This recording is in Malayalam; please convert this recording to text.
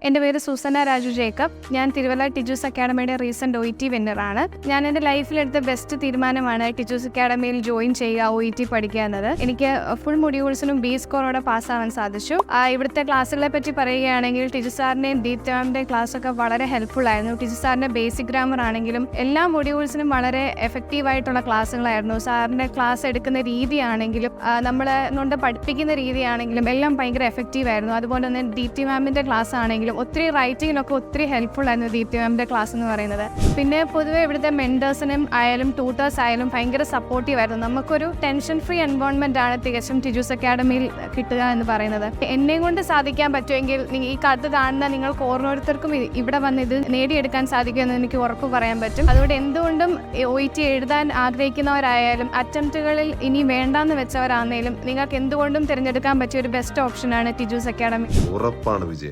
എൻ്റെ പേര് സൂസന രാജു ജേക്കബ്. ഞാൻ തിരുവല്ല ടിജൂസ് അക്കാഡമിയുടെ റീസെൻറ്റ് OET വിന്നറാണ്. ഞാൻ എൻ്റെ ലൈഫിലെടുത്ത ബെസ്റ്റ് തീരുമാനമാണ് ടിജൂസ് അക്കാഡമിയിൽ ജോയിൻ ചെയ്യുക, OET പഠിക്കുക എന്നത്. എനിക്ക് ഫുൾ മൊഡ്യൂൾസിനും B സ്കോറോടെ പാസ്സാവാൻ സാധിച്ചു. ഇവിടുത്തെ ക്ലാസ്സുകളെ പറ്റി പറയുകയാണെങ്കിൽ ടിജു സാറിൻ്റെയും ദീപ്തി മാമിൻ്റെയും ക്ലാസ്സൊക്കെ വളരെ ഹെൽപ്ഫുൾ ആയിരുന്നു. ടിജു സാറിൻ്റെ ബേസിക് ഗ്രാമർ ആണെങ്കിലും എല്ലാ മൊഡ്യൂൾസിനും വളരെ എഫക്റ്റീവായിട്ടുള്ള ക്ലാസ്സുകളായിരുന്നു. സാറിൻ്റെ ക്ലാസ് എടുക്കുന്ന രീതിയാണെങ്കിലും നമ്മളെ കൊണ്ട് പഠിപ്പിക്കുന്ന രീതിയാണെങ്കിലും എല്ലാം ഭയങ്കര എഫക്റ്റീവായിരുന്നു. അതുപോലെ തന്നെ ദീപ്തി മാമിൻ്റെ ക്ലാസ് ആണെങ്കിലും ഒത്തിരി റൈറ്റിങ്ങിലൊക്കെ ഒത്തിരി ഹെൽപ്ഫുൾ ആയിരുന്നു ദീപ്തി മാമിൻ്റെ ക്ലാസ് എന്ന് പറയുന്നത്. പിന്നെ പൊതുവെ ഇവിടുത്തെ മെൻറ്റേഴ്സിനും ആയാലും ട്യൂട്ടേഴ്സ് ആയാലും ഭയങ്കര സപ്പോർട്ടീവായിരുന്നു. നമുക്കൊരു ടെൻഷൻ ഫ്രീ എൻവയോൺമെൻ്റ് ആണ് തികച്ചും ടിജൂസ് അക്കാഡമിയിൽ കിട്ടുക എന്ന് പറയുന്നത്. എന്നെയും കൊണ്ട് സാധിക്കാൻ പറ്റുമെങ്കിൽ ഈ കഥ കാണുന്ന നിങ്ങൾക്ക് ഓരോരുത്തർക്കും ഇവിടെ വന്ന് ഇത് നേടിയെടുക്കാൻ സാധിക്കുമെന്ന് എനിക്ക് ഉറപ്പ് പറയാൻ പറ്റും. അതുകൊണ്ട് എന്തുകൊണ്ടും OET എഴുതാൻ ആഗ്രഹിക്കുന്നവരായാലും അറ്റംപ്റ്റുകളിൽ ഇനി വേണ്ടാന്ന് വെച്ചവരാണെങ്കിലും നിങ്ങൾക്ക് എന്തുകൊണ്ടും തിരഞ്ഞെടുക്കാൻ പറ്റിയ ഒരു ബെസ്റ്റ് ഓപ്ഷനാണ് ടിജൂസ് അക്കാഡമി. ഉറപ്പാണ് വിജയം.